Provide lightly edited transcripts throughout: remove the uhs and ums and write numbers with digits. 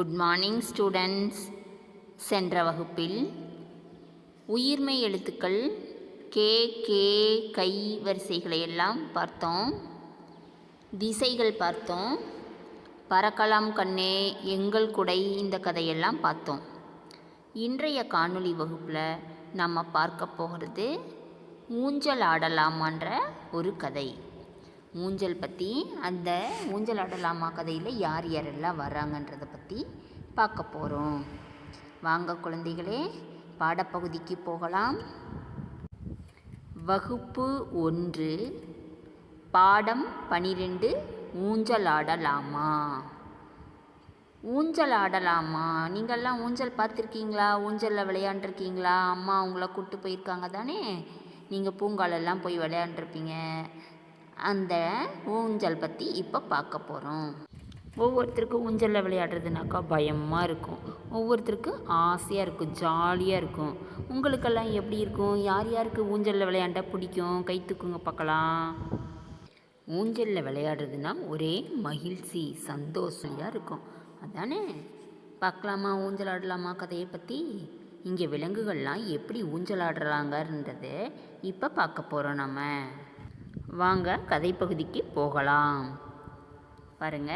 Good morning students. சென்ற வகுப்பில் உயிர்மெய் எழுத்துக்கள் கே கே கை வரிசைகளை எல்லாம் பார்த்தோம். திசைகள் பார்த்தோம். பறக்கலாம் கண்ணே, எங்கள் குடை, இந்த கதையெல்லாம் பார்த்தோம். இன்றைய காணொளி வகுப்பில் நம்ம பார்க்க போகிறது ஊஞ்சல் ஆடலாமான்ற ஒரு கதை. ஊஞ்சல் பற்றி, அந்த ஊஞ்சல் ஆடலாமா கதையில் யார் யாரெல்லாம் வர்றாங்கன்றதை பற்றி பார்க்க போகிறோம். வாங்க குழந்தைகளே, பாடப்பகுதிக்கு போகலாம். வகுப்பு 1, பாடம் 12, ஊஞ்சல் ஆடலாமா. ஊஞ்சல் ஆடலாமா, நீங்கள்லாம் ஊஞ்சல் பார்த்துருக்கீங்களா? ஊஞ்சலில் விளையாண்டுருக்கீங்களா? அம்மா உங்களை கூப்பிட்டு போயிருக்காங்க தானே? நீங்கள் பூங்காலெல்லாம் போய் விளையாண்டுருப்பீங்க. அந்த ஊஞ்சல் பற்றி இப்போ பார்க்க போகிறோம். ஒவ்வொருத்தருக்கும் ஊஞ்சலில் விளையாடுறதுனாக்கா பயமாக இருக்கும், ஒவ்வொருத்தருக்கு ஆசையாக இருக்கும், ஜாலியாக இருக்கும். உங்களுக்கெல்லாம் எப்படி இருக்கும்? யார் யாருக்கு ஊஞ்சலில் விளையாண்ட பிடிக்கும்? கை தூக்குங்க பார்க்கலாம். ஊஞ்சலில் விளையாடுறதுனா ஒரே மகிழ்ச்சி, சந்தோஷமாக இருக்கும், அதானே? பார்க்கலாமா ஊஞ்சல் ஆடலாமா கதையை பற்றி? இங்கே விலங்குகள்லாம் எப்படி ஊஞ்சல் ஆடுறாங்கன்றதை இப்போ பார்க்க போகிறோம். நம்ம வாங்க கதை பகுதிக்கு போகலாம். பாருங்க,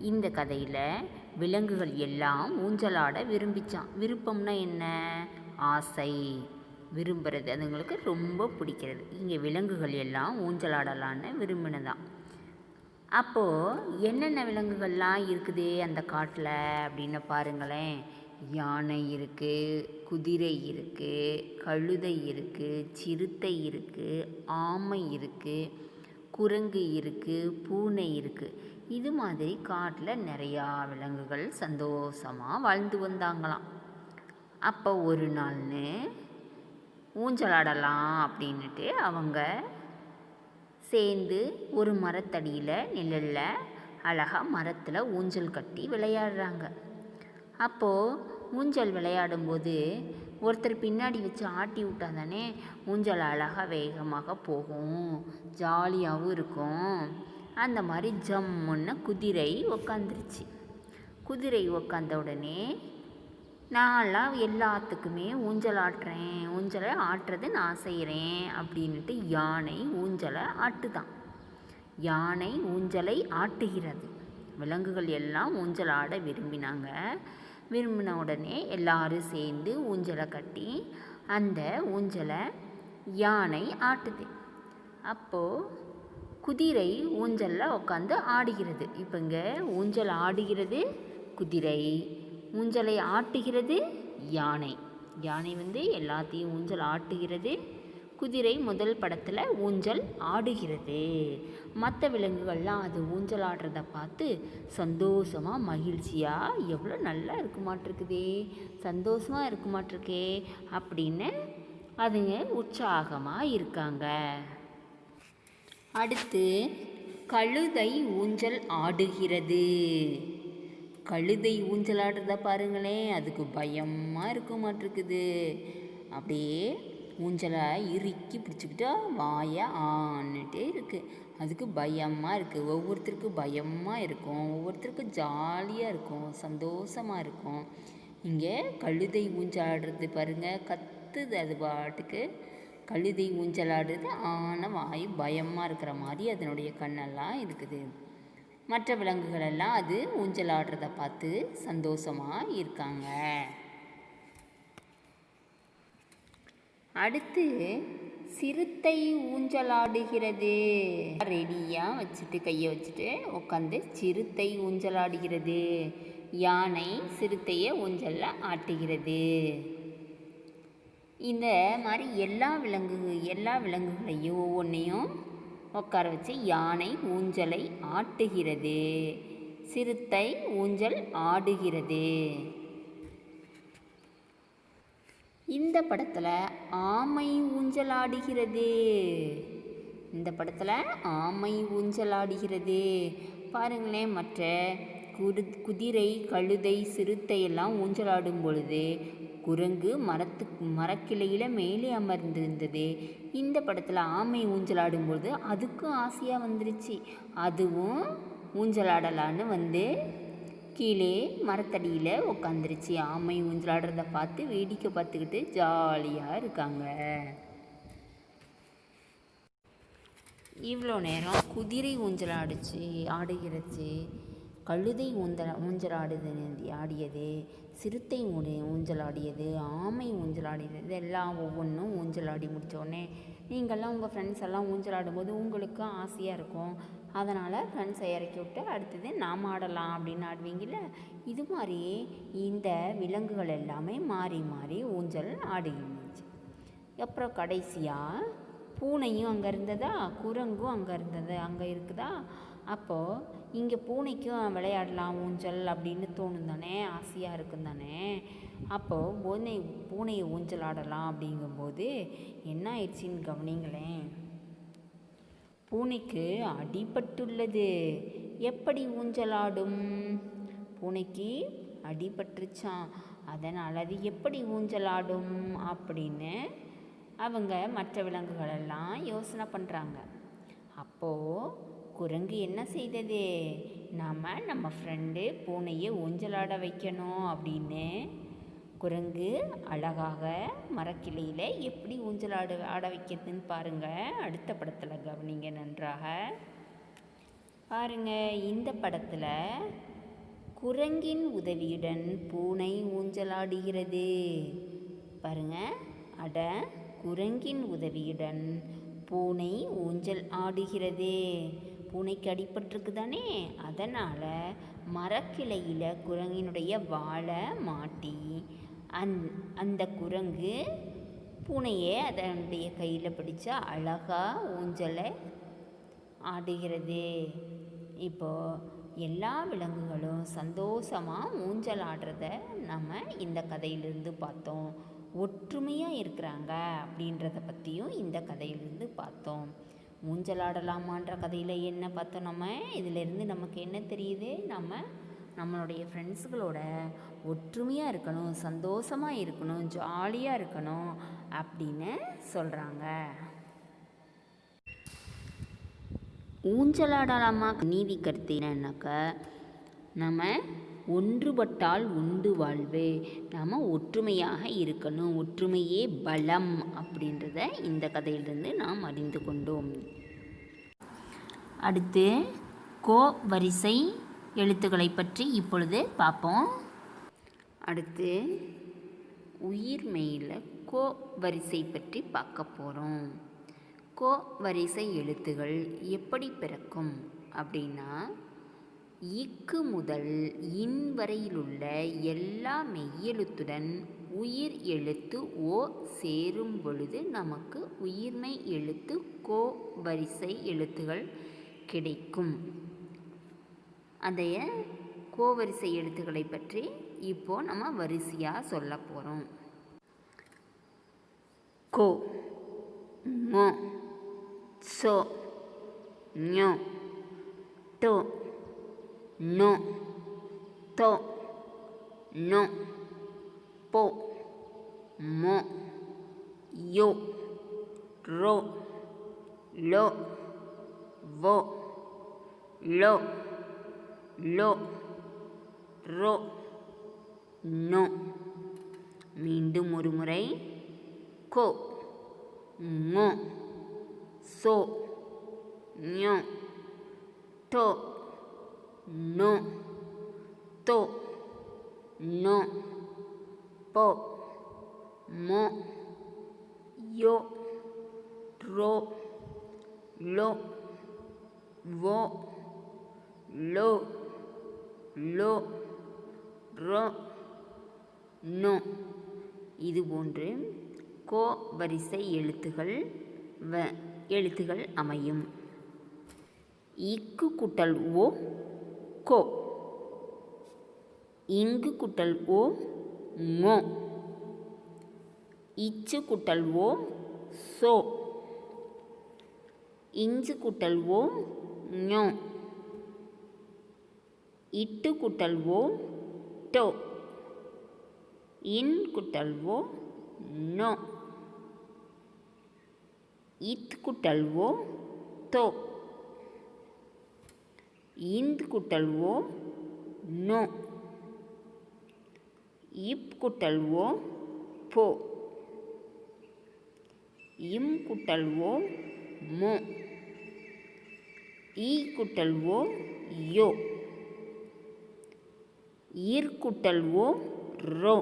இந்த கதையில் விலங்குகள் எல்லாம் ஊஞ்சலாட விரும்பிச்சான். விருப்பம்னா என்ன? ஆசை, விரும்புகிறது, அதுங்களுக்கு ரொம்ப பிடிக்கிறது. இங்கே விலங்குகள் எல்லாம் ஊஞ்சலாடலான்னு விரும்பினதான். அப்போது என்னென்ன விலங்குகள்லாம் இருக்குது அந்த காட்டில் அப்படின்னு பாருங்களேன். யானை இருக்குது, குதிரை இருக்குது, கழுதை இருக்குது, சிறுத்தை இருக்குது, ஆமை இருக்குது, குரங்கு இருக்குது, பூனை இருக்குது. இது மாதிரி காட்டில் நிறையா விலங்குகள் சந்தோஷமாக வாழ்ந்து வந்தாங்களாம். அப்போ ஒரு நாள்னு ஊஞ்சலாடலாம் அப்படின்ட்டு அவங்க சேர்ந்து ஒரு மரத்தடியில் நிழலில் அழகாக மரத்தில் ஊஞ்சல் கட்டி விளையாடுறாங்க. அப்போது ஊஞ்சல் விளையாடும்போது ஒருத்தர் பின்னாடி வச்சு ஆட்டி விட்டா தானே ஊஞ்சல் அழகாக வேகமாக போகும், ஜாலியாகவும் இருக்கும். அந்த மாதிரி ஜம்முன்னு குதிரை உக்காந்துருச்சு. குதிரை உக்காந்த உடனே, நான்லாம் எல்லாத்துக்குமே ஊஞ்சல் ஆட்டுறேன், ஊஞ்சலை ஆட்டுறது நான் செய்கிறேன் அப்படின்ட்டு யானை ஊஞ்சலை ஆட்டுதான். யானை ஊஞ்சலை ஆட்டுகிறது. விலங்குகள் எல்லாம் ஊஞ்சல் ஆட விரும்பினாங்க. விரும்பின உடனே எல்லாரும் சேர்ந்து ஊஞ்சலை கட்டி அந்த ஊஞ்சலை யானை ஆட்டுது. அப்போது குதிரை ஊஞ்சலில் உட்காந்து ஆடுகிறது. இப்போ இங்கே ஊஞ்சல் ஆடுகிறது குதிரை, ஊஞ்சலை ஆட்டுகிறது யானை. யானை எல்லாத்தையும் ஊஞ்சல் ஆட்டுகிறது, குதிரை முதல் படத்தில் ஊஞ்சல் ஆடுகிறது. மற்ற விலங்குகள்லாம் அது ஊஞ்சல் ஆடுறத பார்த்து சந்தோஷமாக மகிழ்ச்சியாக, எவ்வளோ நல்லா இருக்குமாட்டிருக்குதே, சந்தோஷமாக இருக்குமாட்டிருக்கே அப்படின்னு அதுங்க உற்சாகமாக இருக்காங்க. அடுத்து கழுதை ஊஞ்சல் ஆடுகிறது. கழுதை ஊஞ்சல் ஆடுறத பாருங்களேன், அதுக்கு பயமாக இருக்குமாட்டிருக்குது. அப்படியே ஊஞ்சலை இறுக்கி பிடிச்சிக்கிட்டு வாயை ஆன்னுட்டே இருக்குது. அதுக்கு பயமாக இருக்குது. ஒவ்வொருத்தருக்கும் பயமாக இருக்கும், ஒவ்வொருத்தருக்கும் ஜாலியாக இருக்கும், சந்தோஷமாக இருக்கும். இங்கே கழுதை ஊஞ்சலாடுறது பாருங்கள், கத்துது அது பாட்டுக்கு. கழுதை ஊஞ்சலாடுறது, ஆனால் வாய் பயமாக இருக்கிற மாதிரி அதனுடைய கண்ணெல்லாம் இருக்குது. மற்ற விலங்குகளெல்லாம் அது ஊஞ்சலாடுறத பார்த்து சந்தோஷமாக இருக்காங்க. அடுத்து சிறுத்தை ஊஞ்சலாடுகிறது. ரெடியாக வச்சுட்டு கையை வச்சுட்டு உட்காந்து சிறுத்தை ஊஞ்சலாடுகிறது. யானை சிறுத்தையை ஊஞ்சலில் ஆட்டுகிறது. இந்த மாதிரி எல்லா விலங்குகளையும் ஒவ்வொன்றையும் உட்கார வச்சு யானை ஊஞ்சலை ஆட்டுகிறது, சிறுத்தை ஊஞ்சல் ஆடுகிறது. இந்த படத்தில் ஆமை ஊஞ்சலாடுகிறது. இந்த படத்தில் ஆமை ஊஞ்சலாடுகிறது. பாருங்களேன், மற்ற குதிரை, கழுதை, சிறுத்தை எல்லாம் ஊஞ்சலாடும் பொழுது குரங்கு மரக்கிளையில் மேலே அமர்ந்திருந்தது. இந்த படத்தில் ஆமை ஊஞ்சலாடும்பொழுது அதுக்கும் ஆசையாக வந்துருச்சு. அதுவும் ஊஞ்சலாடலான்னு கீழே மரத்தடியில் உட்காந்துருச்சு. ஆமை ஊஞ்சலாடுறத பார்த்து வேடிக்கை பார்த்துக்கிட்டு ஜாலியாக இருக்காங்க. இவ்வளோ நேரம் குதிரை ஆடுகிறச்சு, கழுதை ஆடியது, சிறுத்தை ஊஞ்சலாடியது, ஆமை ஊஞ்சலாடியது. இதெல்லாம் ஒவ்வொன்றும் ஊஞ்சலாடி முடித்தோடனே நீங்கள்லாம் உங்கள் ஃப்ரெண்ட்ஸ் எல்லாம் ஊஞ்சலாடும்போது உங்களுக்கு ஆசையாக இருக்கும். அதனால் ஃப்ரெண்ட்ஸை இறக்கி விட்டு அடுத்தது நாம் ஆடலாம் அப்படின்னு ஆடுவீங்கள்ல. இது மாதிரி இந்த விலங்குகள் எல்லாமே மாறி மாறி ஊஞ்சல் ஆடுகின்னுச்சு. அப்புறம் கடைசியாக பூனையும் அங்கே இருந்ததா, குரங்கும் அங்கே இருக்குதா. அப்போது இங்கே பூனைக்கும் விளையாடலாம் ஊஞ்சல் அப்படின்னு தோணும் தானே, ஆசையாக இருக்கும் தானே. அப்போது பூனையை ஊஞ்சல் ஆடலாம் அப்படிங்கும்போது என்ன ஆயிடுச்சின்னு கவனிங்களேன். பூனைக்கு அடிபட்டுள்ளது. எப்படி ஊஞ்சலாடும்? பூனைக்கு அடிபட்டுருச்சான். அதனால் அது எப்படி ஊஞ்சலாடும் அப்படின்னு அவங்க மற்ற விலங்குகளெல்லாம் யோசனை பண்ணுறாங்க. அப்போது குரங்கு என்ன செய்தது? நம்ம ஃப்ரெண்டு பூனையை ஊஞ்சலாட வைக்கணும் அப்படின்னு குரங்கு அழகாக மரக்கிளையில் எப்படி ஆட வைக்கிறதுன்னு பாருங்கள். அடுத்த படத்தில் கவனிங்க நன்றாக. பாருங்கள், இந்த படத்தில் குரங்கின் உதவியுடன் பூனை ஊஞ்சலாடுகிறது. பாருங்க, குரங்கின் உதவியுடன் பூனை ஊஞ்சல் ஆடுகிறது. பூனைக்கு அடிபட்டிருக்கு தானே, அதனால் மரக்கிளையில் குரங்கினுடைய வாலை மாட்டி அந்த குரங்கு பூனையை அதனுடைய கையில் பிடிச்சா அழகாக ஊஞ்சலை ஆடுகிறது. இப்போது எல்லா விலங்குகளும் சந்தோஷமாக ஊஞ்சல் ஆடுறத நம்ம இந்த கதையிலிருந்து பார்த்தோம். ஒற்றுமையாக இருக்கிறாங்க அப்படின்றத பற்றியும் இந்த கதையிலிருந்து பார்த்தோம். ஊஞ்சலாடலாமான்ற கதையில் என்ன பார்த்தோம் நம்ம? இதிலேருந்து நமக்கு என்ன தெரியுது? நம்மளுடைய ஃப்ரெண்ட்ஸுகளோட ஒற்றுமையாக இருக்கணும், சந்தோஷமாக இருக்கணும், ஜாலியாக இருக்கணும் அப்படின்னு சொல்கிறாங்க. ஊஞ்சலாடலாமா நீதி கருத்து என்னன்னாக்கா, நம்ம ஒன்றுபட்டால் உண்டு வாழ்வு. நாம் ஒற்றுமையாக இருக்கணும், ஒற்றுமையே பலம் அப்படின்றத இந்த கதையிலிருந்து நாம் அறிந்து கொண்டோம். அடுத்து கோ வரிசை எழுத்துக்களை பற்றி இப்பொழுது பார்ப்போம். அடுத்து உயிர்மெய்யில் கோ வரிசை பற்றி பார்க்க போகிறோம். கோ வரிசை எழுத்துகள் எப்படி பிறக்கும் அப்படின்னா, இக்கு முதல் இன் வரையிலுள்ள எல்லா மெய்யெழுத்துடன் உயிர் எழுத்து ஓ சேரும் பொழுது நமக்கு உயிர்மெய் எழுத்து கோ வரிசை எழுத்துகள் கிடைக்கும். அதைய கோவரிசை எழுத்துக்களை பற்றி இப்போது நம்ம வரிசையாக சொல்ல போகிறோம். கோ, மோ, சோ, ஞோ, டோ, நோ, தோ, நோ, போ, மோ, யோ, ரோ, லோ, வோ, லோ, லோ, ரோ, நோ. மீண்டும் ஒரு முறை. கோ, மோ, சோ, ஞோ, டோ, நோ, தோ, நோ, போ, மோ, யோ, ரோ, லோ, வோ, லோ, லோ, ரோ, நோ. இதுபோன்று கோ வரிசை எழுத்துகள் அமையும். இக்கு கூட்டல் ஓ கோ, இங்கு கூட்டல் ஓ மோ, இச்சு கூட்டல் ஓ சோ, இஞ்சு கூட்டல் ஓ ஞோ, இட்டு கூட்டல் ஓ டோ, இன் கூட்டல் ஓ நோ, இத் கூட்டல் ஓ தோ, இந்து கூட்டல் ஓ நோ, இப் கூட்டல் ஓ போ. இம் கூட்டல் ஓ மோ. ஈ கூட்டல் ஓ யோ. ஈர் கூட்டல் ஓ ரோ.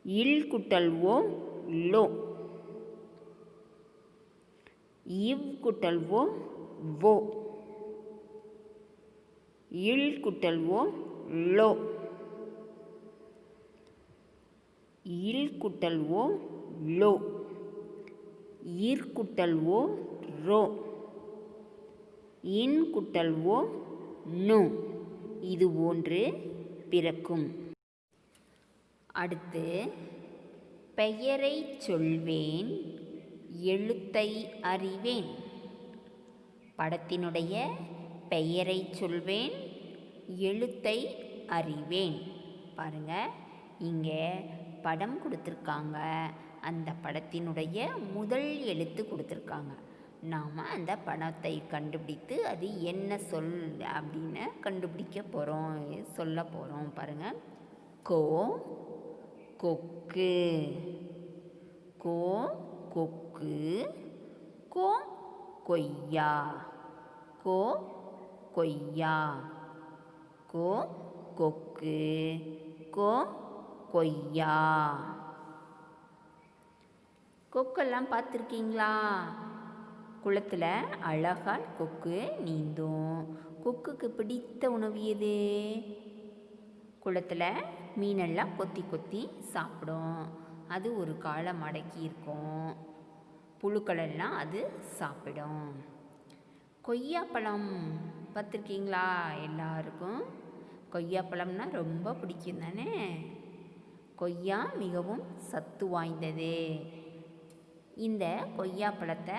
இல் கூட்டல் ஓ லோ. இவ் கூட்டல் ஓ வோ. இல் கூட்டல் ஓ லோ. இல் கூட்டல் ஓ லோ. ஈர் கூட்டல் ஓ ரோ. இன் கூட்டல் ஓ நோ. இது போன்று பிறக்கும். அடுத்து பெயரை சொல்வேன் எழுத்தை அறிவேன். படத்தினுடைய பெயரை சொல்வேன் எழுத்தை அறிவேன். பாருங்க, இங்கே படம் கொடுத்துருக்காங்க. அந்த படத்தினுடைய முதல் எழுத்து கொடுத்துருக்காங்க. நாம் அந்த படத்தை கண்டுபிடித்து அது என்ன சொல் அப்படின்னு கண்டுபிடிக்க போகிறோம், சொல்ல போகிறோம். பாருங்கள், கோ கொக்கு. கோ கொக்கு. கோ கொய்யா. கோ கொய்யா. கோ கொக்கு. கோ கொய்யா. கொக்கெல்லாம் பார்த்துருக்கீங்களா? குளத்தில் அழகாக கொக்கு நீந்தும். கொக்குக்கு பிடித்த உணவு எது? குளத்தில் மீனெல்லாம் கொத்தி கொத்தி சாப்பிடும். அது ஒரு காலை மடக்கி இருக்கும். புழுக்களெல்லாம் அது சாப்பிடும். கொய்யாப்பழம் பார்த்துருக்கீங்களா? எல்லாருக்கும் கொய்யாப்பழம்னா ரொம்ப பிடிக்கும் தானே. கொய்யா மிகவும் சத்து வாய்ந்தது. இந்த கொய்யாப்பழத்தை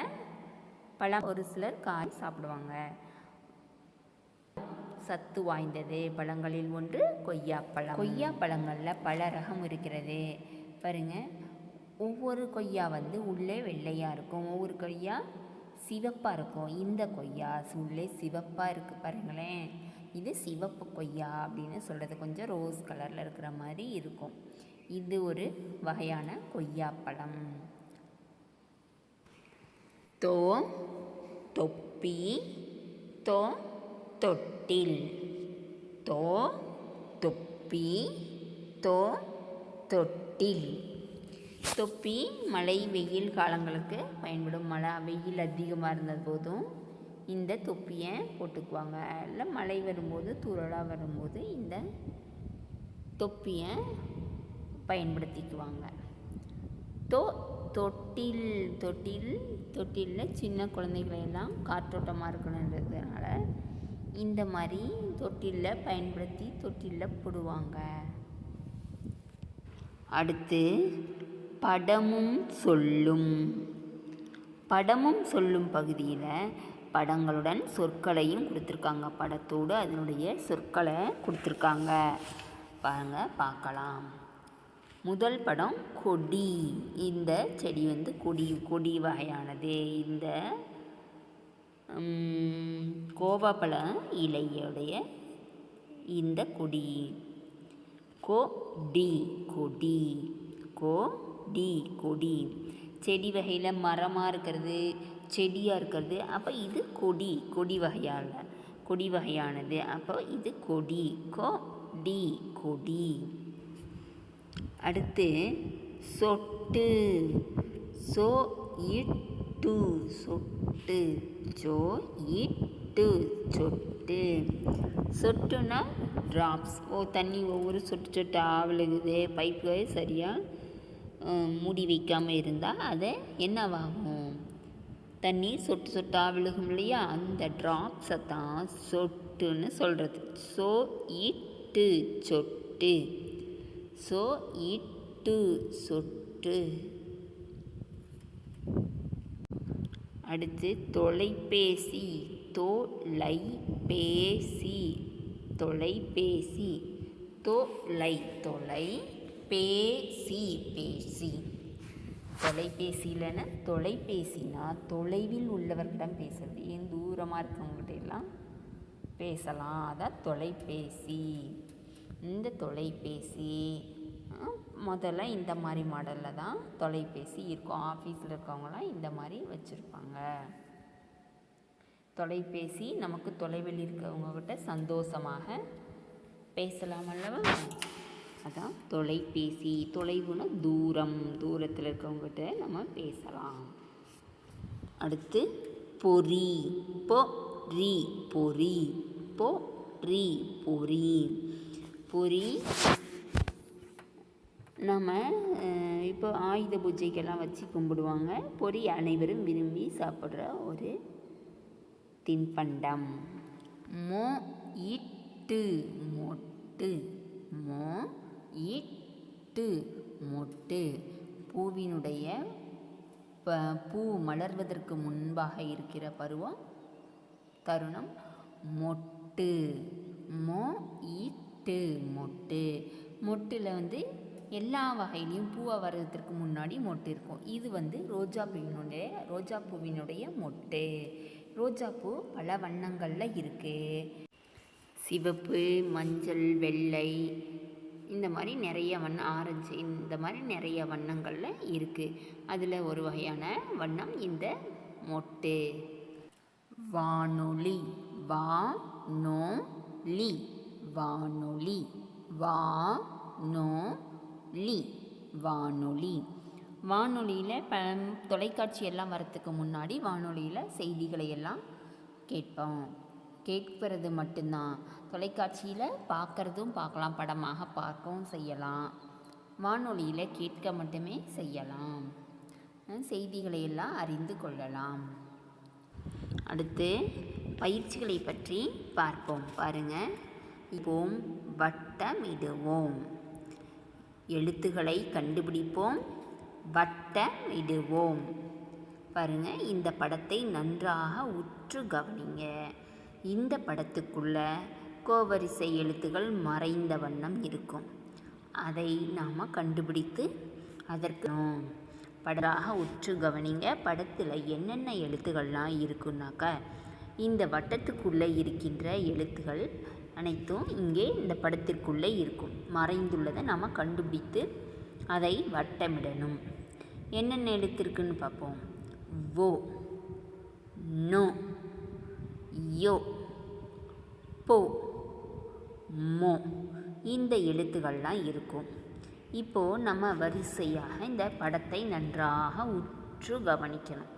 ஒரு சிலர் காய் சாப்பிடுவாங்க. சத்து வாய்ந்தது பழங்களில் ஒன்று கொய்யாப்பழம். கொய்யாப்பழங்களில் பல ரகம் இருக்கிறது. பாருங்க, ஒவ்வொரு கொய்யா உள்ளே வெள்ளையாக இருக்கும், ஒவ்வொரு கொய்யா சிவப்பாக இருக்கும். இந்த கொய்யா உள்ளே சிவப்பாக இருக்குது பாருங்களேன். இது சிவப்பு கொய்யா அப்படின்னு சொல்கிறது. கொஞ்சம் ரோஸ் கலரில் இருக்கிற மாதிரி இருக்கும். இது ஒரு வகையான கொய்யாப்பழம். தோ தொப்பி. தோ தொட்டில். தோ தொப்பி. தோ தொட்டில். தொப்பி மழை வெயில் காலங்களுக்கு பயன்படும். வெயில் அதிகமாக இருந்த போதும் இந்த தொப்பியை போட்டுக்குவாங்க. இல்லை மழை வரும்போது தூறலாக வரும்போது இந்த தொப்பியை பயன்படுத்திக்குவாங்க. தொட்டில். தொட்டில். தொட்டிலில் சின்ன குழந்தைகளெல்லாம் காற்றோட்டமாக இருக்கணுன்றதுனால இந்த மாதிரி தொட்டிலில் பயன்படுத்தி தொட்டிலில் போடுவாங்க. அடுத்து படமும் சொல்லும். படமும் சொல்லும் பகுதியில் படங்களுடன் சொற்களையும் கொடுத்துருக்காங்க. படத்தோடு அதனுடைய சொற்களை கொடுத்துருக்காங்க. பாருங்க, பார்க்கலாம். முதல் படம் கொடி. இந்த செடி கொடி வகையானது. இந்த கோவாப்பழ இலையுடைய இந்த கொடி. கொடி. கொடி. கொடி. கொடி. செடி வகையில் மரமாக இருக்கிறது, செடியாக இருக்கிறது. அப்போ இது கொடி. கொடி வகையானது. அப்போ இது கொடி. கொடி. கொடி. அடுத்து சொட்டு. சோ இட்டு. சொட்டு. சோ இட்டு. சொட்டு. சொட்டுனா ட்ராப்ஸ். தண்ணி ஒவ்வொரு சொட்டு சொட்டாக விழுகுது. பைப்பு சரியாக மூடி வைக்காமல் இருந்தால் அதை என்னவாகும்? தண்ணி சொட்டு சொட்டாக விழுகும் இல்லையா? அந்த ட்ராப்ஸை தான் சொட்டுன்னு சொல்கிறது. சோ இட்டு சொட்டு. சோ இட்டு சொட்டு. அடுத்து தொலைபேசி. தொலைபேசி. தொலைபேசி. தொலை பேசி. பேசி. தொலைபேசியிலன்னா தொலைபேசினா தொலைவில் உள்ளவர்களிடம் பேசுறது. ஏன் தூரமாக இருக்கவங்ககிட்ட எல்லாம் பேசலாம். அதான் தொலைபேசி. இந்த தொலைபேசி முதல்ல இந்த மாதிரி மாடலில் தான் தொலைபேசி இருக்கும். ஆஃபீஸில் இருக்கவங்களாம் இந்த மாதிரி வச்சுருப்பாங்க. தொலைபேசி நமக்கு தொலைவில் இருக்கிறவங்கக்கிட்ட சந்தோஷமாக பேசலாம் அல்லவா? அதான் தொலைபேசி. தொலைவுனா தூரம், தூரத்தில் இருக்கவங்ககிட்ட நம்ம பேசலாம். அடுத்து பொறி. பொறி பொறி பொறி பொறி பொறி. நம்ம இப்போ ஆயுத பூஜைக்கெல்லாம் வச்சு கும்பிடுவாங்க. பொறி அனைவரும் விரும்பி சாப்பிட்ற ஒரு தின்பண்டம். மொ இட்டு மொட்டு. மொ இட்டு மொட்டு. பூவினுடைய பூ மலர்வதற்கு முன்பாக இருக்கிற தருணம் மொட்டு. மொ இட்டு மொட்டு. மொட்டில் எல்லா வகையிலையும் பூவை வர்றதுக்கு முன்னாடி மொட்டு இருக்கும். இது ரோஜா பூவினுடைய மொட்டு. ரோஜாப்பூ பல வண்ணங்களில் இருக்குது. சிவப்பு, மஞ்சள், வெள்ளை, இந்த மாதிரி நிறைய ஆரஞ்சு, இந்த மாதிரி நிறைய வண்ணங்களில் இருக்குது. அதில் ஒரு வகையான வண்ணம் இந்த மொட்டு. வானொலி. வானொலி வானொலி வானொலி வானொலி. வானொலியில் தொலைக்காட்சி எல்லாம் வரத்துக்கு முன்னாடி வானொலியில் செய்திகளை எல்லாம் கேட்கிறது மட்டும்தான். தொலைக்காட்சியில் பார்க்கலாம், படமாக பார்க்கவும் செய்யலாம். வானொலியில் கேட்க மட்டுமே செய்யலாம். செய்திகளை எல்லாம் அறிந்து கொள்ளலாம். அடுத்து பயிற்சிகளை பற்றி பார்ப்போம். பாருங்கள். இப்போம் வட்டமிடுவோம். எழுத்துக்களை கண்டுபிடிப்போம், வட்டமிடுவோம். பாருங்கள், இந்த படத்தை நன்றாக உற்று கவனிங்க. இந்த படத்துக்குள்ள கோவரிசை எழுத்துக்கள் மறைந்த வண்ணம் இருக்கும். அதை நாம் கண்டுபிடித்து அதற்கு படராக உற்று கவனிங்க. படத்தில் என்னென்ன எழுத்துக்கள்லாம் இருக்குன்னாக்கா, இந்த வட்டத்துக்குள்ளே இருக்கின்ற எழுத்துக்கள் அனைத்தும் இங்கே இந்த படத்திற்குள்ளே இருக்கும். மறைந்துள்ளதை நாம் கண்டுபிடித்து அதை வட்டமிடணும். என்னென்ன எழுத்து இருக்குன்னு பார்ப்போம். ஓ, நோ, யோ, போ, மோ, இந்த எழுத்துக்கள்லாம் இருக்கும். இப்போது நம்ம வரிசையாக இந்த படத்தை நன்றாக உற்று கவனிக்கணும்.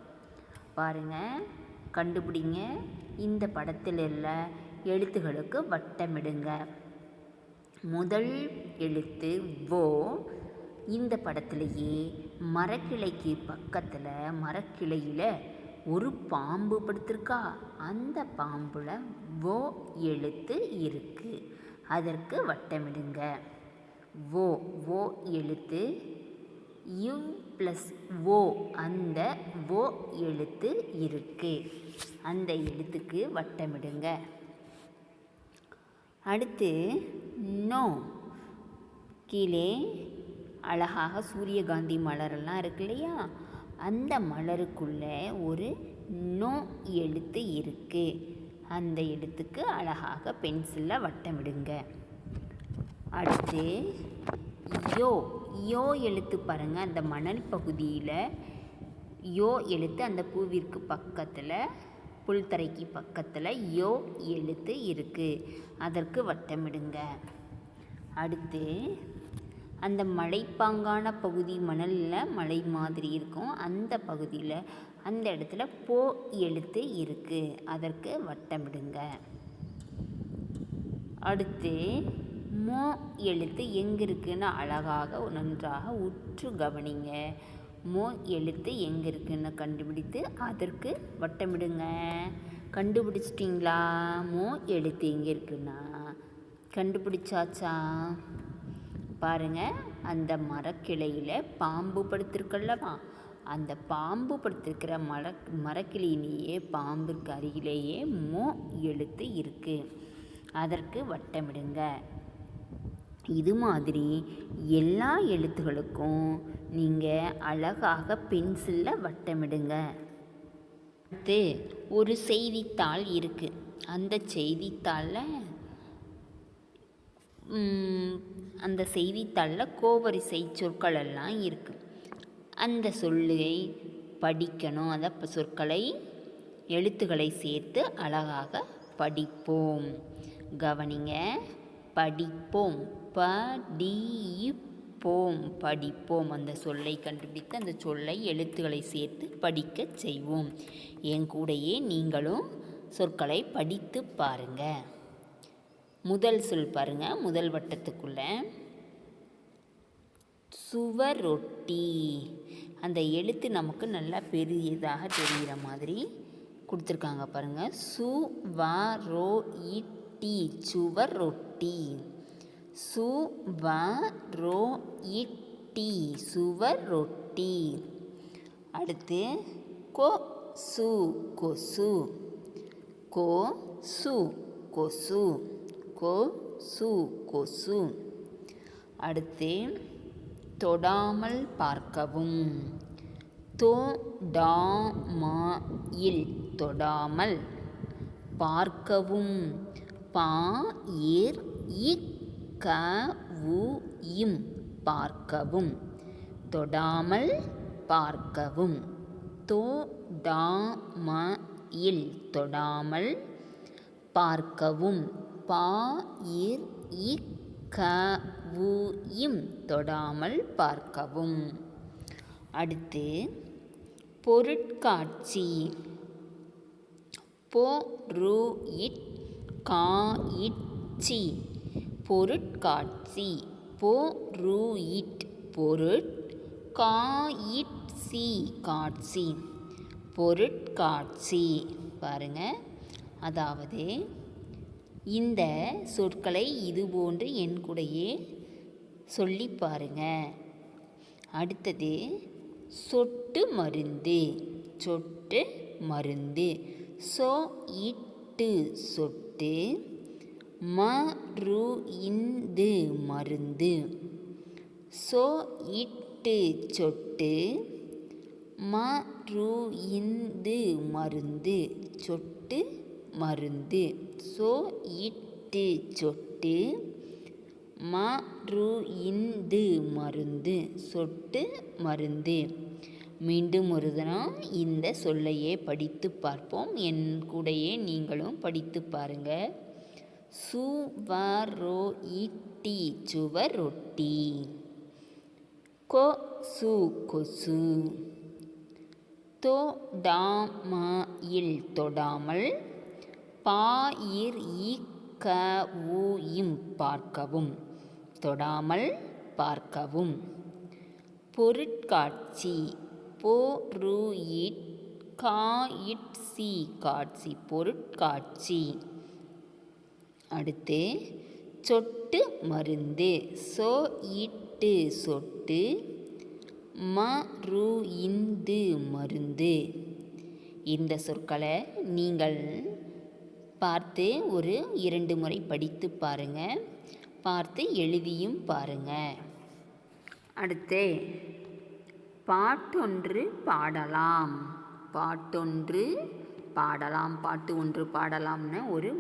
பாருங்கள், கண்டுபிடிங்க. இந்த படத்தில் உள்ள எழுத்துகளுக்கு வட்டமிடுங்க. முதல் எழுத்து ஓ. இந்த படத்திலேயே மரக்கிளைக்கு பக்கத்தில் மரக்கிளையில் ஒரு பாம்பு படுத்திருக்கா. அந்த பாம்பில் ஓ எழுத்து இருக்குது. அதற்கு வட்டமிடுங்க. ஓ ஓ எழுத்து யு ப்ளஸ் ஓ, அந்த ஓ எழுத்து இருக்குது. அந்த எழுத்துக்கு வட்டமிடுங்க. அடுத்து நோ. கீழே அழகாக சூரியகாந்தி மலரெல்லாம் இருக்கு இல்லையா, அந்த மலருக்குள்ளே ஒரு நோ எழுத்து இருக்குது. அந்த எழுத்துக்கு அழகாக பென்சிலில் வட்டமிடுங்க. அடுத்து யோ. யோ எழுத்து பாருங்கள், அந்த மணல் பகுதியில் யோ எழுத்து அந்த பூவிற்கு பக்கத்தில், புல்தரைக்கு பக்கத்தில் யோ எழுத்து இருக்குது. அதற்கு வட்டமிடுங்க. அடுத்து அந்த மலைப்பாங்கான பகுதி, மணலில் மலை மாதிரி இருக்கும், அந்த பகுதியில் அந்த இடத்துல போ எழுத்து இருக்குது. அதற்கு வட்டமிடுங்க. அடுத்து மோ எழுத்து எங்கே இருக்குன்னு அழகாக நன்றாக உற்று கவனிங்க. மோ எழுத்து எங்கே இருக்குன்னு கண்டுபிடித்து அதற்கு வட்டமிடுங்க. கண்டுபிடிச்சிட்டிங்களா? மோ எழுத்து எங்கே இருக்குன்னா கண்டுபிடிச்சாச்சா? பாருங்கள், அந்த மரக்கிளையில் பாம்பு படுத்திருக்கல்லவா, அந்த பாம்பு படுத்திருக்கிற மரக்கிளையிலேயே பாம்புக்கு அருகிலேயே மோ எழுத்து இருக்குது. அதற்கு வட்டமிடுங்க. இது மாதிரி எல்லா எழுத்துகளுக்கும் நீங்கள் அழகாக பென்சிலில் வட்டமிடுங்க. அடுத்து ஒரு செய்தித்தாள் இருக்குது. அந்த செய்தித்தாளில் அந்த செய்தித்தாளில் கோவரிசை சொற்கள் எல்லாம் இருக்குது. அந்த சொல்லை படிக்கணும். அந்த சொற்களை எழுத்துக்களை சேர்த்து அழகாக படிப்போம். கவனிங்க, படிப்போம், படிப்போம். அந்த சொல்லை கண்டுபிடித்து அந்த சொல்லை எழுத்துக்களை சேர்த்து படிக்க செய்வோம். என் கூடையே நீங்களும் சொற்களை படித்து பாருங்க. முதல் சொல் பாருங்க, முதல் வட்டத்துக்குள்ள சுவரொட்டி. அந்த எழுத்து நமக்கு நல்லா பெரியதாக தெரிகிற மாதிரி கொடுத்துருக்காங்க பாருங்க. சுவரொட்டி, சுவரொட்டி, சுவரொட்டி, சுவரொட்டி. அடுத்து கொசு, கொசு, கொசு, கொசு, கொசு, கொசு. அடுத்து தொடாமல் பார்க்கவும். தொடாமல், தொடாமல். பார்க்கவும், பார்க்கவும், பார்க்கவும். தொடாமல் பார்க்கவும். தொடாமல், தொடாமல். பார்க்கவும், தொடாமல் பார்க்கவும். அடுத்து பொருட்காட்சி. பொருட்காட்சி, பொருட்காட்சி, பொருட்காட்சி, காட்சி, பொருட்காட்சி. பாருங்க, அதாவது இந்த சொற்களை இதுபோன்று என் கூடையே சொல்லி பாருங்க. அடுத்தது சொட்டு மருந்து, சொட்டு மருந்து. சொட்டு, மருந்து, மருந்து. சொட்டு, மருந்து, மருந்து. சொட்டு மருந்து. சொட்டு, மருந்து, மருந்து. சொட்டு மருந்து. மீண்டும் ஒரு தினம் இந்த சொல்லையே படித்து பார்ப்போம். என் கூடையே நீங்களும் படித்து பாருங்க. சுவரொட்டி, சுவரொட்டி. கொசு, கொசு. தொடாமல், தொடாமல். பார்க்கவும், தொடாமல் பார்க்கவும். பொருட்காட்சி, பொருட்காட்சி, காட்சி, பொருட்காட்சி. அடுத்து சொட்டு மருந்து. சொட்டு, மருந்து, மருந்து. இந்த சொற்களை நீங்கள் பார்த்து ஒரு 2 முறை படித்து பாருங்க. பார்த்து எழுதியும் பாருங்க. அடுத்து பாட்டொன்று பாடலாம். பாட்டொன்று பாடலாம், பாட்டு ஒன்று பாடலாம்னு ஒரு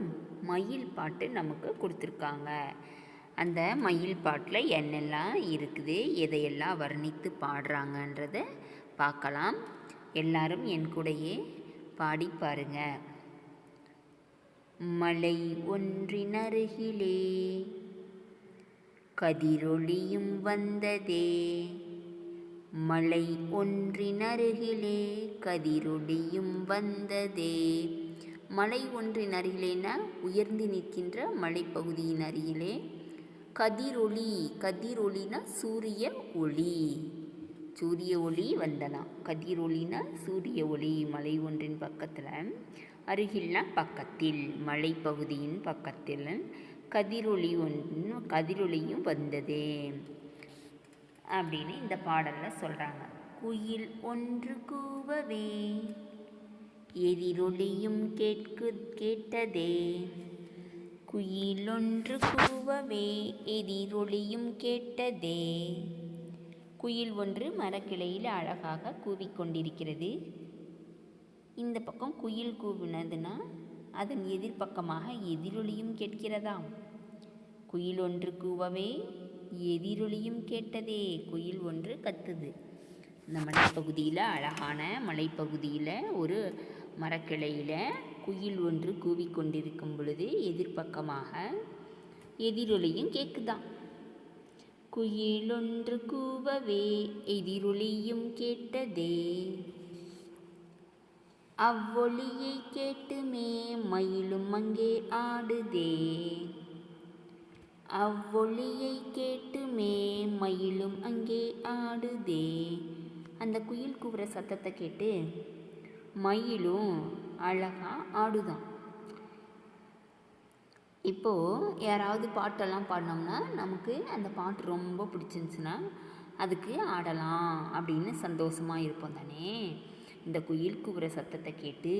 மயில் பாட்டு நமக்கு கொடுத்துருக்காங்க. அந்த மயில் பாட்டில் என்னெல்லாம் இருக்குது, எதையெல்லாம் வர்ணித்து பாடுறாங்கன்றதை பார்க்கலாம். எல்லாரும் என் கூடையே பாடி பாருங்க. மலை ஒன்றினருகிலே கதிரொளியும் வந்ததே. மலை ஒன்றினருகிலே கதிரொளியும் வந்ததே. மலை ஒன்றின் அருகிலேனா உயர்ந்து நிற்கின்ற மலைப்பகுதியின் அருகிலே கதிரொளி, கதிரொளினா சூரிய ஒளி, சூரிய ஒளி வந்ததாம். கதிரொளினா சூரிய ஒளி. மலை ஒன்றின் பக்கத்தில், அருகில்னா பக்கத்தில், மலைப்பகுதியின் பக்கத்தில் கதிரொளியும் வந்ததே அப்படின்னு இந்த பாடலில் சொல்கிறாங்க. குயில் ஒன்று கூவவே எதிரொலியும் கேட்டதே. குயில் ஒன்று கூவவே எதிரொலியும் கேட்டதே. குயில் ஒன்று மரக்கிளையில் அழகாக கூவிக்கொண்டிருக்கிறது. இந்த பக்கம் குயில் கூவினதுன்னா அதன் எதிர்பக்கமாக எதிரொலியும் கேட்கிறதாம். குயில் ஒன்று கூவவே எதிரொலியும் கேட்டதே. குயில் ஒன்று கத்துது. இந்த மலைப்பகுதியில், அழகான மலைப்பகுதியில் ஒரு மரக்கிளையில் குயில் ஒன்று கூவிக்கொண்டிருக்கும் பொழுது எதிர்பக்கமாக எதிரொலியும் கேட்குதான். குயில் ஒன்று கூவவே எதிரொலியும் கேட்டதே. அவ்வொலியை கேட்டுமே மயிலும் அங்கே ஆடுதே. அவ்வொலியை கேட்டுமே மயிலும் அங்கே ஆடுதே. அந்த குயில் கூவுற சத்தத்தை கேட்டு மயிலும் அழகா ஆடுதான். இப்போது யாராவது பாட்டெல்லாம் பாடினோம்னா நமக்கு அந்த பாட்டு ரொம்ப பிடிச்சிருந்துச்சுன்னா அதுக்கு ஆடலாம் அப்படின்னு சந்தோஷமாக இருப்போம் தானே. இந்த குயில் கூவுற சத்தத்தை கேட்டு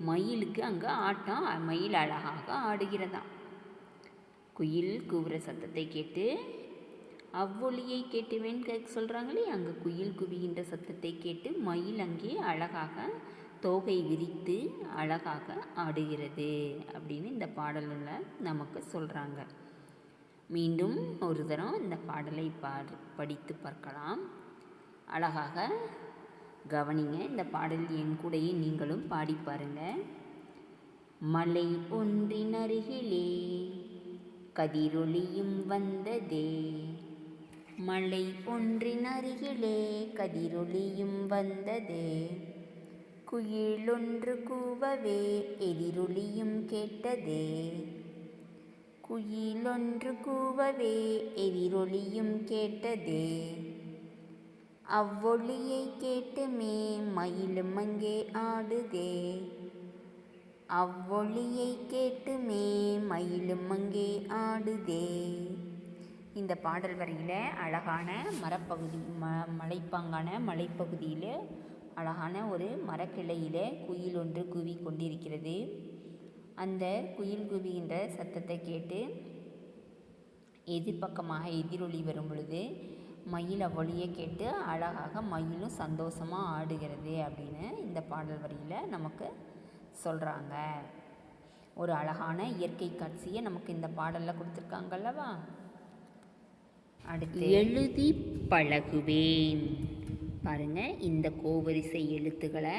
மயிலுக்கு அங்கே ஆட்டம், மயில் அழகாக ஆடுகிறதாம். குயில் கூவுற சத்தத்தை கேட்டு அவ்வொலியை கேட்டுவேன்னு சொல்கிறாங்களே, அங்கே குயில் குவிகின்ற சத்தத்தை கேட்டு மயில் அங்கே அழகாக தோகை விரித்து அழகாக ஆடுகிறது அப்படின்னு இந்த பாடலில் நமக்கு சொல்கிறாங்க. மீண்டும் ஒரு தரம் இந்த பாடலை படித்து பார்க்கலாம். அழகாக கவனிங்க. இந்த பாடல் என் கூடயே நீங்களும் பாடி பாருங்க. மலை ஒன்றின் அருகிலே கதிரொலியும் வந்ததே. மலை ஒன்றின் அருகிலே கதிரொலியும் வந்ததே. குயில் ஒன்று கூவவே எதிரொலியும் கேட்டதே. குயில் ஒன்று கூவவே எதிரொலியும் கேட்டதே. அவ்வொலியை கேட்டுமே மயிலும் அங்கே ஆடுதே. அவ்வொலியை கேட்டுமே மயிலும் அங்கே ஆடுதே. இந்த பாடல் வரியில் அழகான மரப்பகுதி மலைப்பாங்கான மலைப்பகுதியில் அழகான ஒரு மரக்கிளையில் குயில் ஒன்று கூவி கொண்டிருக்கிறது. அந்த குயில் கூவுகின்ற சத்தத்தை கேட்டு எதிர்பக்கமாக எதிரொலி வரும் பொழுது மயில் அவ்வொலியை கேட்டு அழகாக மயிலும் சந்தோஷமாக ஆடுகிறது அப்படின்னு இந்த பாடல் வரியில் நமக்கு சொல்கிறாங்க. ஒரு அழகான இயற்கை காட்சியை நமக்கு இந்த பாடலில் கொடுத்துருக்காங்கல்லவா. அடுத்து எழுதி பழகுவேன். பாருங்கள், இந்த கோவரிசை எழுத்துக்களை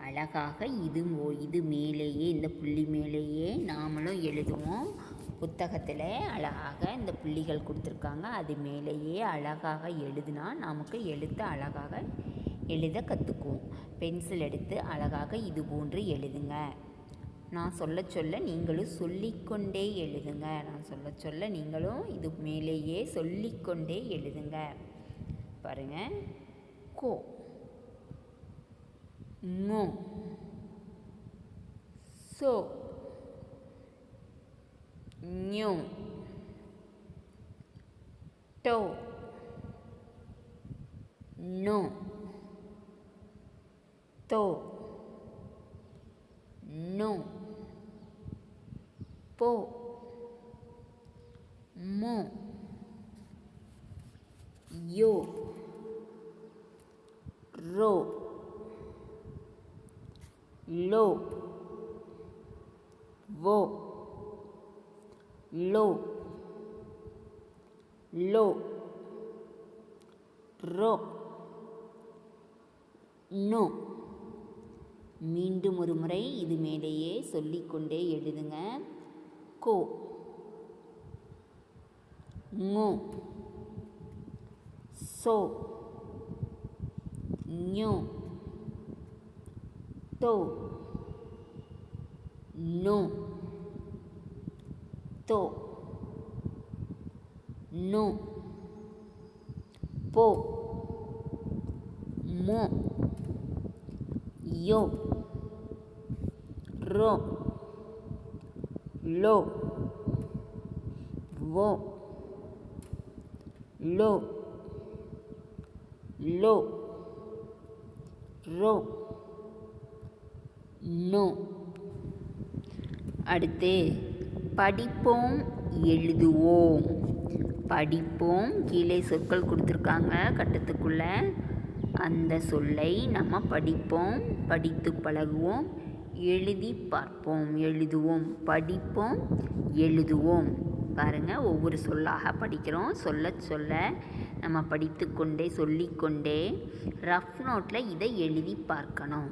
அழகாக இது மேலேயே, இந்த புள்ளி மேலேயே நாமளும் எழுதுவோம். புத்தகத்தில் அழகாக இந்த புள்ளிகள் கொடுத்துருக்காங்க, அது மேலேயே அழகாக எழுதுனா நமக்கு எழுத்து அழகாக எழுத கற்றுக்குவோம். பென்சில் எடுத்து அழகாக இது போன்று எழுதுங்க. நான் சொல்ல சொல்ல நீங்களும் சொல்லிக்கொண்டே எழுதுங்க. நான் சொல்ல சொல்ல நீங்களும் இது மேலேயே சொல்லிக்கொண்டே எழுதுங்க. பாருங்கள், கோ, ஞோ, சோ, ஞோ, டோ, நோ, தோ, நோ, போ, மோ, யோ, ரோ, லோ, வோ, லோ, லோ, ரோ, நோ. மீண்டும் ஒரு முறை இது மேலேயே சொல்லிக்கொண்டே எழுதுங்க. கோ, ஞோ, சோ, ஞோ, தோ, நோ, தோ, நோ, போ, மோ, யோ, ரோ, லோ, வோ, லோ, லோ, ரோ, நோ. அடுத்து படிப்போம் எழுதுவோம். படிப்போம், கீழே சொற்கள் கொடுத்துருக்காங்க கட்டத்துக்குள்ளே. அந்த சொல்லை நம்ம படிப்போம், படித்து பழகுவோம், எழுதி பார்ப்போம். எழுதுவோம், படிப்போம், எழுதுவோம். பாருங்கள், ஒவ்வொரு சொல்லாக படிக்கிறோம். சொல்ல சொல்ல நம்ம படித்து கொண்டே சொல்லிக்கொண்டே ரஃப் நோட்டில் இதை எழுதி பார்க்கணும்.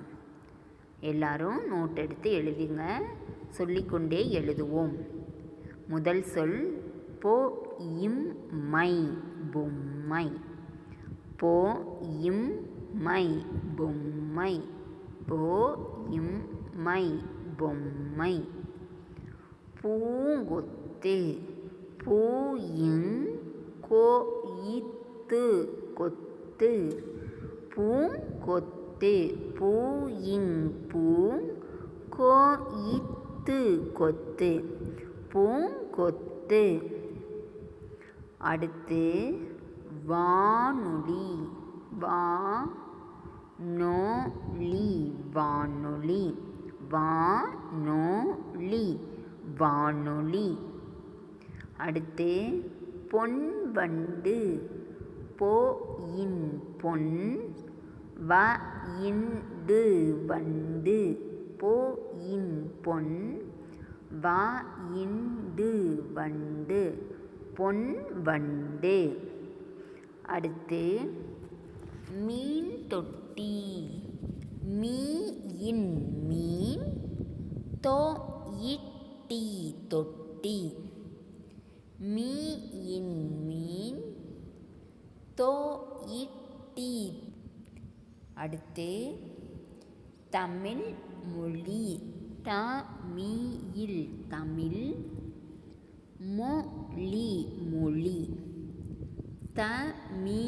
எல்லாரும் நோட் எடுத்து எழுதுங்க. சொல்லிக்கொண்டே எழுதுவோம். முதல் சொல் போ இம் மை பொம்மை. போ இம் மை பொம்மை. போ இம் மை பொம்மை. பூங்கொத்து. பூ இங் கோ இத்து கொத்து. பூங்கொத்து. பூ இங் பூ கோ இத்து கொத்து. பூங்கொத்து. அடுத்து வானொலி. வானொலி. வானொலி. வானொலி. வானொலி. அடுத்து பொன்வண்டு. பொ இன் பொன் வ இண்டு வண்டு. பொ இன் பொன் வ இண்டு வண்டு. பொன்வண்டு. அடுத்து மீன் தொட்டி. மீ இன் மீன் தோ இட்டி தொட்டி. மீ இன் மீன் தோ இட்டி. அடுத்து தமிழ் மொழி. த மீ இல் தமிழ். மொழி மொழி. த மீ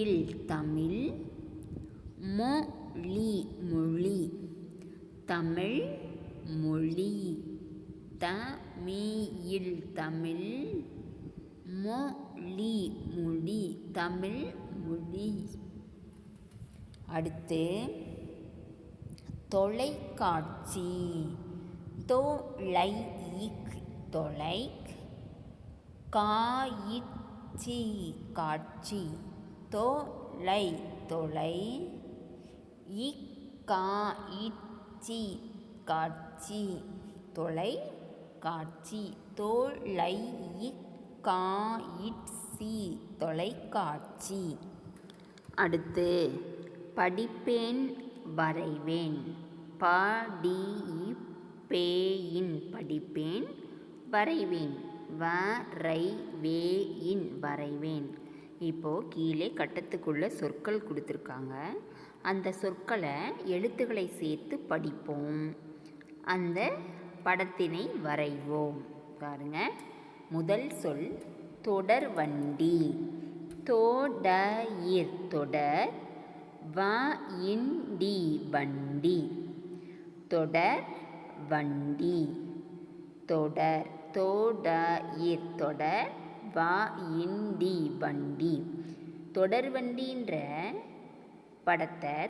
இல் தமிழ். மொழி மொழி. தமிழ் மொழி. த மீ இல் தமிழ். மொழி மொழி. தமிழ் மொழி. அடுத்து தொலைக்காட்சி. தொலை தொலை காயிற்சி காட்சி. தொலை தொலை இக்காயிற்சி காட்சி. தொலை காட்சி. தொலை இக்காயிற்சி தொலைக்காட்சி. அடுத்து படிப்பேன் வரைவேன். படிப்பேன் படிப்பேன். வரைவேன். வரைவேன் வரைவேன். இப்போது கீழே கட்டத்துக்குள்ள சொற்கள் கொடுத்துருக்காங்க. அந்த சொற்களை எழுத்துக்களை சேர்த்து படிப்போம். அந்த படத்தினை வரைவோம். பாருங்க, முதல் சொல் தொடர் வண்டி. தொடர் தொடர் வண்டி வண்டி. தொடர் வண்டி. தொடர் தொடர் தொடர் வண்டி வண்டி. தொடர்வண்டின்ற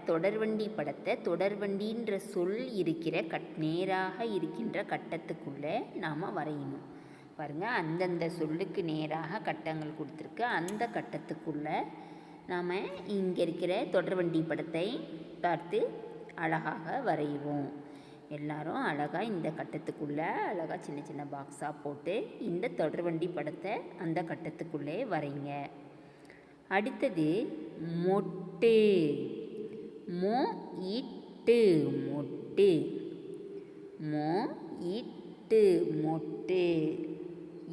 தொடர்வண்டி படத்தை தொடர்வண்டின்ற சொல் இருக்கிற நேராக இருக்கின்ற கட்டத்துக்குள்ளே நாம் வரையணும். பாருங்கள், அந்தந்த சொல்லுக்கு நேராக கட்டங்கள் கொடுத்துருக்கு. அந்த கட்டத்துக்குள்ளே நாம் இங்கே இருக்கிற தொடர்வண்டி படத்தை பார்த்து அழகாக வரைவோம். எல்லாரும் அழகாக இந்த கட்டத்துக்குள்ளே அழகாக சின்ன சின்ன பாக்ஸாக போட்டு இந்த தொடர்வண்டி படத்தை அந்த கட்டத்துக்குள்ளே வரைங்க. அடுத்தது மொட்டு. மொ இட்டு மொட்டு. மொ இட்டு மொட்டு.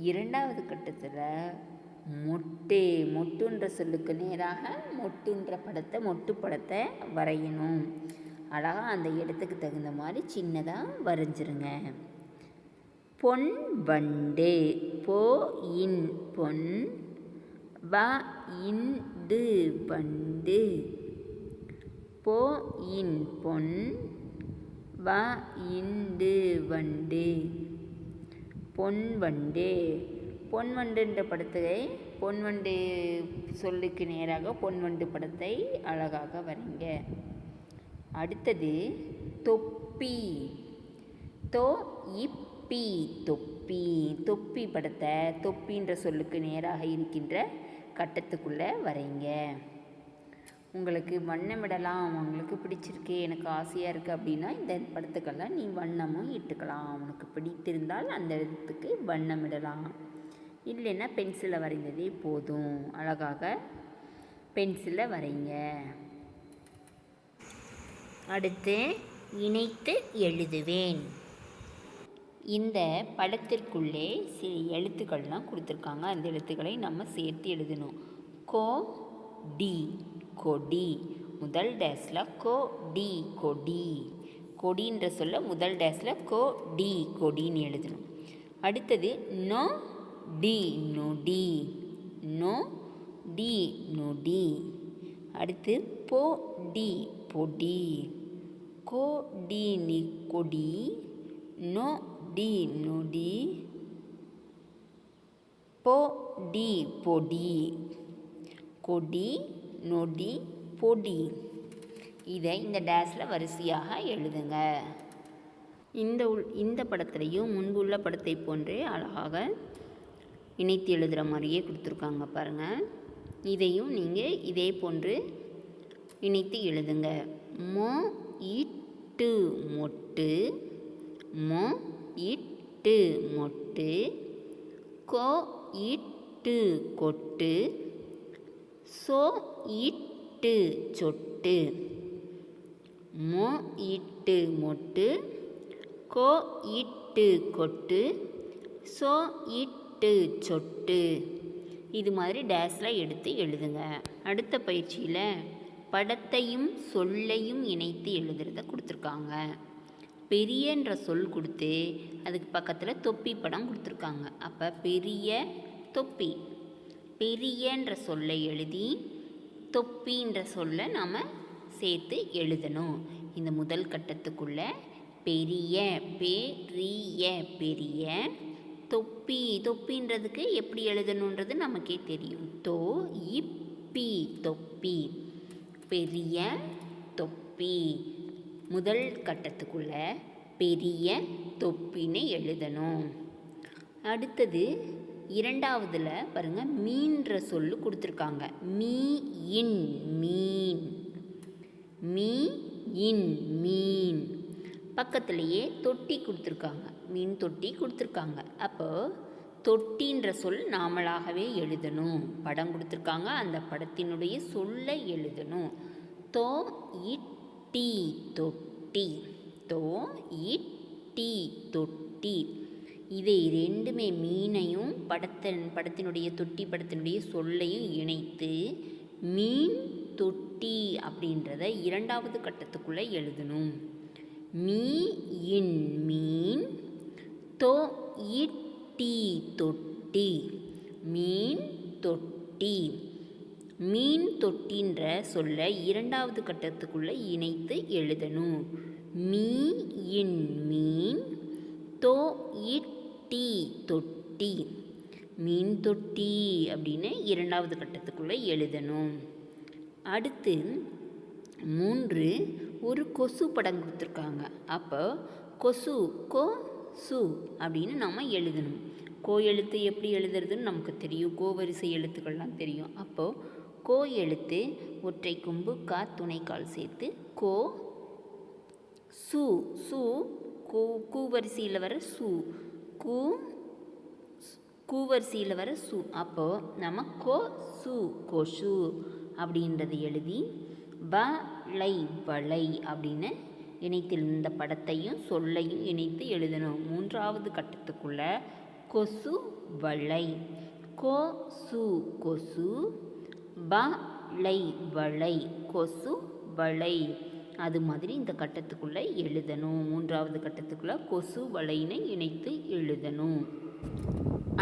இரண்டாவது கட்டத்தில் மொட்டு. மொட்டுன்ற சொல்லுக்கு நேராக மொட்டுன்ற படத்தை மொட்டு படத்தை வரையணும். அழகாக அந்த இடத்துக்கு தகுந்த மாதிரி சின்னதாக வரைஞ்சிருங்க. பொன் வண்டு. பொ இன் பொன் வ இண்டு வண்டு. பொ இன் பொன் வ இண்டு வண்டு. பொன்வண்டு. பொன்வண்டுன்ற படத்தை பொன்வண்டு சொல்லுக்கு நேராக பொன்வண்டு படத்தை அழகாக வரைங்க. அடுத்தது தொப்பி. தொ இப்பி தொப்பி. தொப்பி படத்தை தொப்பின்ற சொல்லுக்கு நேராக இருக்கின்ற கட்டத்துக்குள்ளே வரைங்க. உங்களுக்கு வண்ணமிடலாம். உங்களுக்கு பிடிச்சிருக்கு, எனக்கு ஆசையாக இருக்குது அப்படின்னா இந்த படத்துக்கெல்லாம் நீ வண்ணமும் இட்டுக்கலாம். உனக்கு பிடித்திருந்தால் அந்த இடத்துக்கு வண்ணமிடலாம். இல்லைன்னா பென்சிலில் வரைந்ததே போதும். அழகாக பென்சிலில் வரைங்க. அடுத்து இணைத்து எழுதுவேன். இந்த படத்திற்குள்ளே சில எழுத்துக்கள்லாம் கொடுத்துருக்காங்க. அந்த எழுத்துக்களை நம்ம சேர்த்து எழுதணும். கோ டி கொடி. முதல் டேஸில் கோ டி கொடி. கொடின்ற சொல்ல முதல் டேஸில் கோ டி கொடின்னு எழுதணும். அடுத்தது நோ டி நொடி. நோ டி நொடி. அடுத்து போ டி பொடி. கோ டி நி கொடி. நோ டி நொடி. போ டி பொடி. கொடி நொடி பொடி. இதை இந்த டேஸில் வரிசையாக எழுதுங்க. இந்த படத்துலையும் முன்பு உள்ள படத்தை போன்றே அழகாக இணைத்து எழுதுகிற மாதிரியே கொடுத்துருக்காங்க பாருங்கள். இதையும் நீங்கள் இதே போன்று இணைத்து எழுதுங்க. மொ இட்டு மொட்டு. மொ இட்டு மொட்டு. கோ இட்டு கொட்டு. சோ இட்டு சொட்டு. மொ இட்டு மொட்டு. கோ இட்டு கொட்டு. சோ இட்டு சொட்டு. இது மாதிரி டேஸில் எடுத்து எழுதுங்க. அடுத்த பயிற்சியில் படத்தையும் சொல்லையும் இணைத்து எழுதுறத கொடுத்துருக்காங்க. பெரியன்ற சொல் கொடுத்து அதுக்கு பக்கத்தில் தொப்பி படம் கொடுத்துருக்காங்க. அப்போ பெரிய தொப்பி. பெரியன்ற சொல்லை எழுதி தொப்பின்ற சொல்லை நாம் சேர்த்து எழுதணும். இந்த முதல் கட்டத்துக்குள்ளே பெரிய பெரிய பெரிய தொப்பி. தொப்பின்றதுக்கு எப்படி எழுதணுன்றது நமக்கே தெரியும். தோ இப்பி தொப்பி. பெரிய தொப்பி. முதல் கட்டத்துக்குள்ள பெரிய தொப்பின்னு எழுதணும். அடுத்தது இரண்டாவதுல பாருங்க, மீன்ற சொல்லு கொடுத்துருக்காங்க. மீ இன் மீன். மீ இன் மீன். பக்கத்துலேயே தொட்டி கொடுத்துருக்காங்க. மீன் தொட்டி கொடுத்துருக்காங்க. அப்போ தொட்டின்ற சொல் நாமளாகவே எழுதணும். படம் கொடுத்துருக்காங்க, அந்த படத்தினுடைய சொல்லை எழுதணும். தோ இட்டி தொட்டி. தோ இட்டி தொட்டி. இதை ரெண்டுமே மீனையும் படத்தினுடைய தொட்டி படத்தினுடைய சொல்லையும் இணைத்து மீன் தொட்டி அப்படின்றத இரண்டாவது கட்டத்துக்குள்ளே எழுதணும். மீ இன் மீன். தோ இட்டி தொட்டி. மீன் தொட்டி. மீன் தொட்டின்ற சொல்ல இரண்டாவது கட்டத்துக்குள்ளே இணைத்து எழுதணும். மீ இன் மீன். தோ இட்டி தொட்டி. மீன் தொட்டி அப்படின்னு இரண்டாவது கட்டத்துக்குள்ளே எழுதணும். அடுத்து 3 ஒரு கொசு படம் கொடுத்துருக்காங்க. அப்போ கொசு கோ சு அப்படின்னு நம்ம எழுதணும். கோ எழுத்து எப்படி எழுதுறதுன்னு நமக்கு தெரியும். கோ வரிசை எழுத்துக்கள்லாம் தெரியும். அப்போது கோ எழுத்து ஒற்றை கொம்பு கா துணைக்கால் சேர்த்து கோ சு. சு கூ வரிசையில் வர சு. கூ வரிசையில் வர சு. அப்போது நம்ம கோ சு கொசு அப்படின்றத எழுதி வளை வளை அப்படின்னு இணைத்து இந்த படத்தையும் சொல்லையும் இணைத்து எழுதணும். மூன்றாவது கட்டத்துக்குள்ள கொசு வளை. கோ சு கொசு. வளை வளை கொசு வளை. அது மாதிரி இந்த கட்டத்துக்குள்ளே எழுதணும். மூன்றாவது கட்டத்துக்குள்ளே கொசு வளையினை இணைத்து எழுதணும்.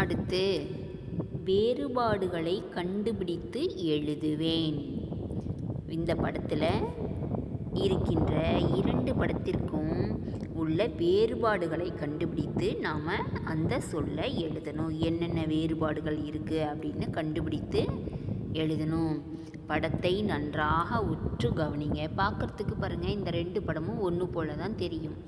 அடுத்து வேறுபாடுகளை கண்டுபிடித்து எழுதுவேன். இந்த படத்தில் இருக்கின்ற 2 படத்திற்கும் உள்ள வேறுபாடுகளை கண்டுபிடித்து நாம் அந்த சொல்லை எழுதணும். என்னென்ன வேறுபாடுகள் இருக்குது அப்படின்னு கண்டுபிடித்து எழுதணும். படத்தை நன்றாக உற்று கவனிங்க. பார்க்குறதுக்கு பாருங்கள், இந்த 2 படமும் ஒன்று போல தான் தெரியும்.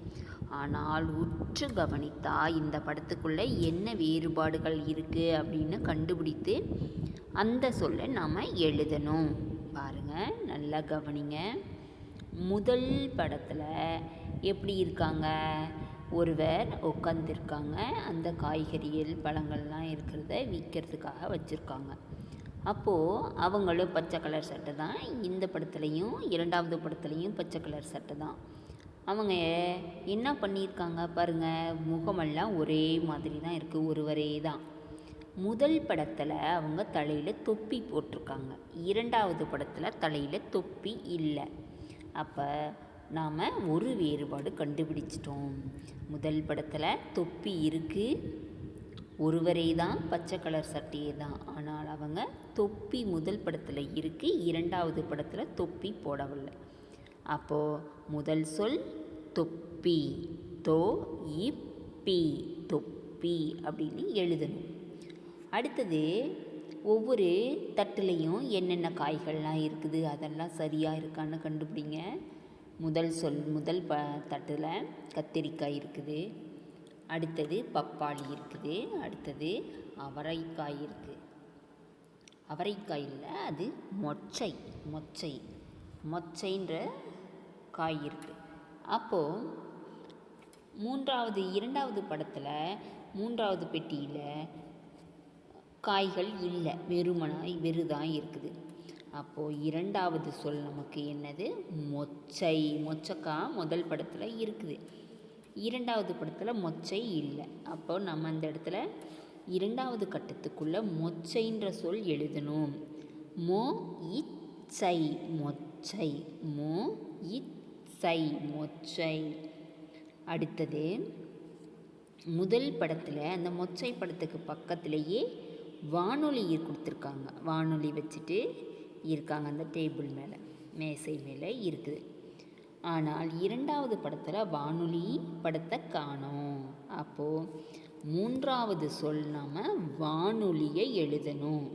ஆனால் உற்று கவனித்தா இந்த படத்துக்குள்ளே என்ன வேறுபாடுகள் இருக்குது அப்படின்னு கண்டுபிடித்து அந்த சொல்லை நாம் எழுதணும். பாருங்கள், நல்லா கவனிங்க. முதல் படத்தில் எப்படி இருக்காங்க? ஒருவர் உட்காந்துருக்காங்க. அந்த காய்கறிகள் பழங்கள்லாம் இருக்கிறத விற்கிறதுக்காக வச்சுருக்காங்க. அப்போது அவங்களும் பச்சை கலர் சட்டை தான். இந்த படத்துலையும் 2வது படத்துலையும் பச்சை கலர் சட்டை தான். அவங்க என்ன பண்ணியிருக்காங்க பாருங்கள், முகமெல்லாம் ஒரே மாதிரி தான் இருக்குது, ஒருவரே தான். முதல் படத்தில் அவங்க தலையில் தொப்பி போட்டிருக்காங்க, 2வது படத்தில் தலையில் தொப்பி இல்லை. அப்போ நாம் ஒரு வேறுபாடு கண்டுபிடிச்சிட்டோம். முதல் படத்தில் தொப்பி இருக்குது, ஒருவரே தான், பச்சை கலர் சட்டையே தான். ஆனால் அவங்க தொப்பி முதல் படத்தில் இருக்குது, 2வது படத்தில் தொப்பி போடவில்லை. அப்போது முதல் சொல் தொப்பி, தோ இப்பி, தொப்பி அப்படின்னு எழுதணும். அடுத்தது ஒவ்வொரு தட்டுலையும் என்னென்ன காய்கள்லாம் இருக்குது அதெல்லாம் சரியாக இருக்கான்னு கண்டுபிடிங்க. முதல் தட்டில் கத்திரிக்காய் இருக்குது, அடுத்தது பப்பாளி இருக்குது, அடுத்தது அவரைக்காய் இருக்குது. அவரைக்காய் இல்லை, அது மொச்சைன்ற காய் இருக்குது. அப்போது 2வது படத்தில் 3வது பெட்டியில் காய்கள் இல்லை, வெறுதான் இருக்குது. அப்போது 2வது சொல் நமக்கு என்னது? மொச்சக்காய் முதல் படத்தில் இருக்குது, 2வது படத்தில் மொச்சை இல்லை. அப்போது நம்ம அந்த இடத்துல 2வது கட்டத்துக்குள்ளே மொச்சைன்ற சொல் எழுதணும். மொச்சை, மொச்சை. அடுத்தது முதல் படத்தில் அந்த மொச்சை படத்துக்கு பக்கத்துலேயே வானொலி கொடுத்துருக்காங்க. வானொலி வச்சுட்டு இருக்காங்க, அந்த டேபிள் மேலே, மேசை மேலே இருக்குது. ஆனால் 2வது படத்தில் வானொலி படத்தை காணோம். அப்போது 3வது சொல் நாம் வானொலியை எழுதணும்.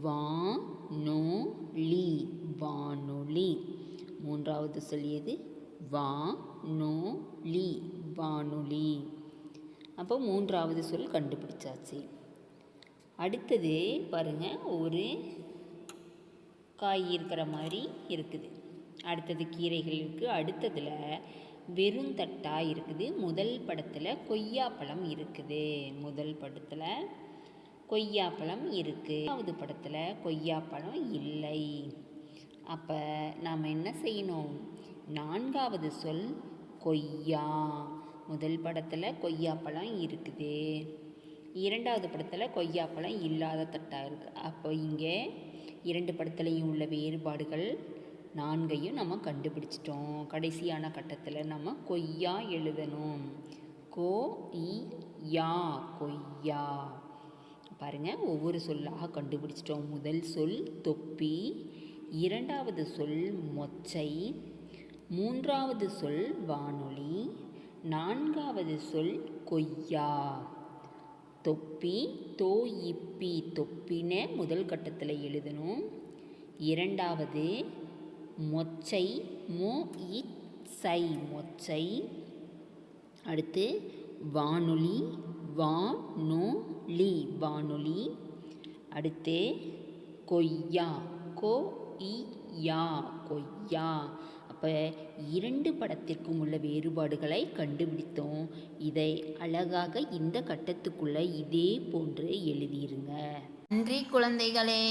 வானொலி, 3வது சொல் எது? வானொலி. அப்போ 3வது சொல் கண்டுபிடிச்சாச்சு. அடுத்தது பாருங்கள், ஒரு காய் இருக்கிற மாதிரி இருக்குது, அடுத்தது கீரைகள் இருக்குது, அடுத்ததில் வெறுந்தட்டாக இருக்குது. முதல் படத்தில் கொய்யாப்பழம் இருக்குது, 2வது படத்தில் கொய்யாப்பழம் இல்லை. அப்போ நாம் என்ன செய்யணும்? 4வது சொல் கொய்யா. முதல் படத்தில் கொய்யாப்பழம் இருக்குது, 2வது படத்தில் கொய்யாப்பழம் இல்லாத தட்டாக இருக்குது. அப்போ இங்கே 2 படத்துலையும் உள்ள வேறுபாடுகள் 4ஐயும் நம்ம கண்டுபிடிச்சிட்டோம். கடைசியான கட்டத்தில் நம்ம கொய்யா எழுதணும். கொய்யா. பாருங்கள், ஒவ்வொரு சொல்லாக கண்டுபிடிச்சிட்டோம். முதல் சொல் தொப்பி, 2வது சொல் மொச்சை, 3வது சொல் வானொலி, 4வது சொல் கொய்யா. தொப்பி, தோ இப்பி, தொப்பின்னு முதல் கட்டத்தில் எழுதணும். 2வது மொச்சை, மொச்சை. அடுத்து வானொலி, வானொலி. அடுத்து கொய்யா, கொய்யா. அப்போ 2 படத்திற்கும் உள்ள வேறுபாடுகளை கண்டுபிடித்தோம். இதை அழகாக இந்த கட்டத்துக்குள்ளே இதே போன்று எழுதியிருங்க. நன்றி குழந்தைகளே.